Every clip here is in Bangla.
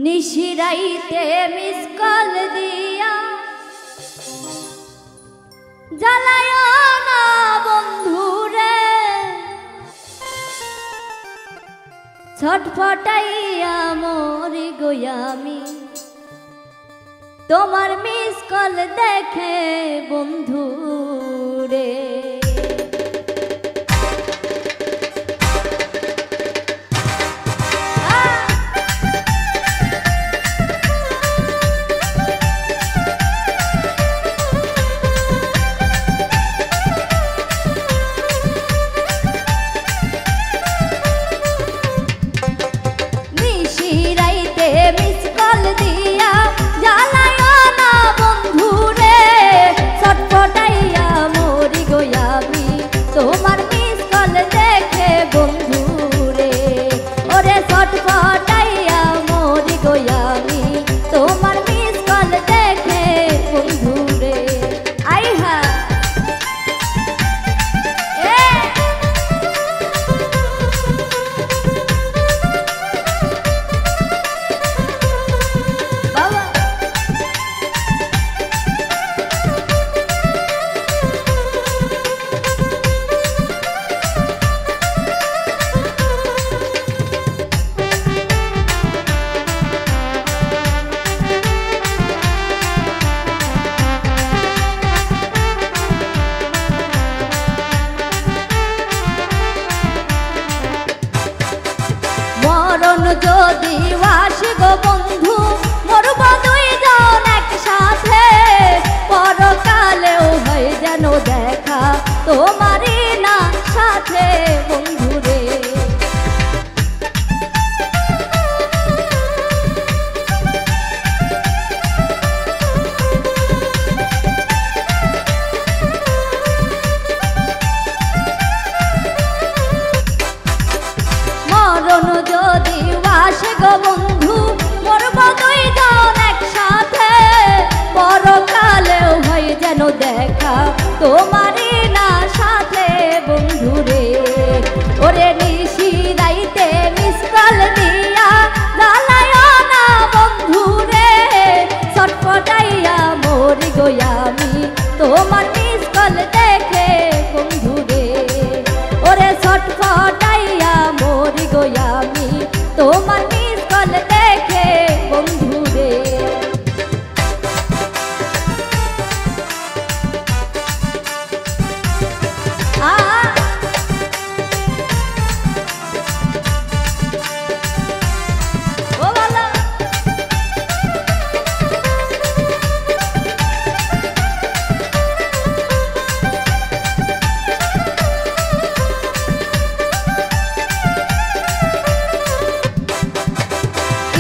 নিশিরাইতে মিস কল দিয়া জ্বালায় না বন্ধুরে, ছটফটাইয়া মরি গোয়ামি তোমার মিস কল দেখে বন্ধুরে। যদি আসে গো বন্ধু মরব দুইজন একসাথে, পরকালেও হয় যেন দেখা তোমারই না সাথে বন্ধুরে। মরণ যদি আসে গো বন্ধু মরব দুইজন একসাথে, পরকালেও হয় যেন দেখা তোমারই না সাথে বন্ধুরে। ওরে নিশিরাইতে মিস কল দিয়া জ্বালায় না বন্ধুরে, ছটফটাইয়া মরি গোয়ামি তোমার মিস কল দেখে বন্ধুরে। ওরে ছটফটাইয়া মরি গোয়ামি তোমার মিস কল দেখে বন্ধুরে।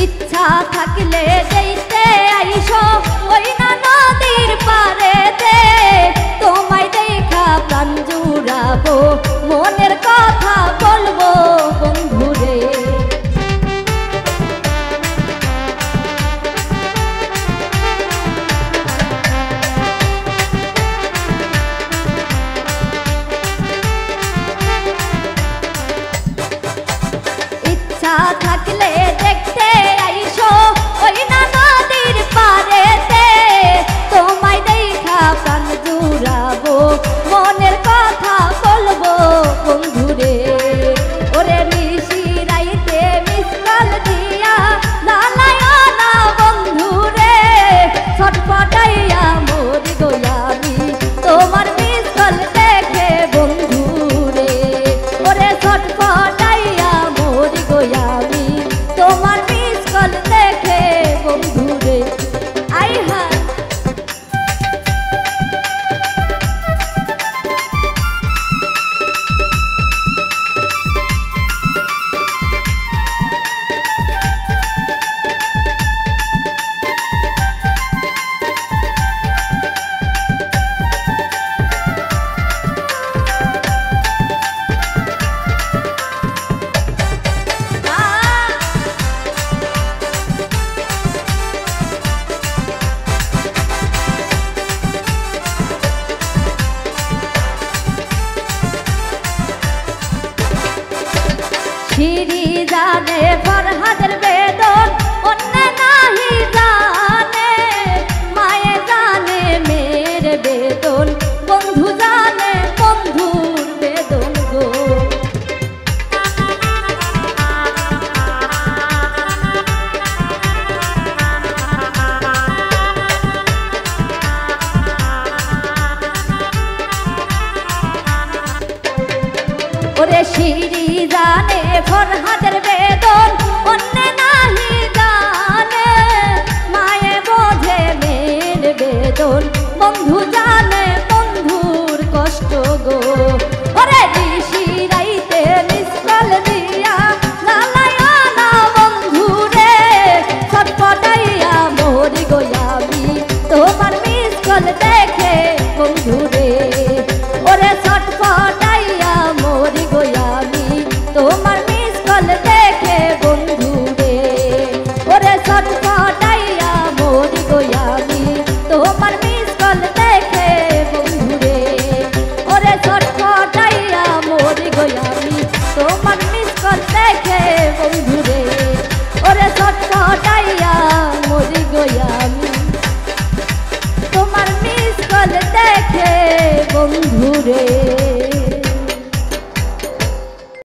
ইচ্ছা থাকলে যেতে আইসো ওই না নদীর পারেতে, তোমায় দেখা প্রাণ জুড়াবো মনের কথা বলবো বন্ধুরে। ইচ্ছা থাকলে দেখতে আইসো ওই না নদীর পারেতে, তোমায় দেখা প্রাণ জুড়াবো মনের কথা বলবো বন্ধুরে। ওরে নিশিরাইতে মিস কল দিয়া জ্বালায় না বন্ধুরে, ছটফটাইয়া মরি গোয়ামি তোমার মিস কল দেখে বন্ধুরে। ওরে ছটফটাইয়া মরি গোয়ামি তোমার মিস কল দেখে বন্ধুরে। আইহা সিঁড়ি জানে ফরহাদের বেদন অন্য জানে ফরহাদের বেদন, অন্য নাহি জানে মায়ে বোঝে মেয়ের বেদন। বন্ধু জানে বন্ধুর কষ্ট গো, ওরে ঋষি রাইতে মিসকল দিয়া জ্বালাইয়া না বন্ধু রে, ছটফটাইয়া মরি গো আমি তোমার মিসকল দেখে বন্ধু রে, ওরে ছটফটাইয়া মরি গো আমি তোমার মিসকল দেখে বন্ধু রে, ওরে ছটফটাইয়া মরি গো আমি তোমার মিসকল দেখে বন্ধু রে, ওরে ছটফটাইয়া মরি গো আমি তোমার মিসকল দেখে বন্ধু রে, ওরে ছটফটাইয়া মরি গো আমি তোমার মিসকল দেখে বন্ধু রে।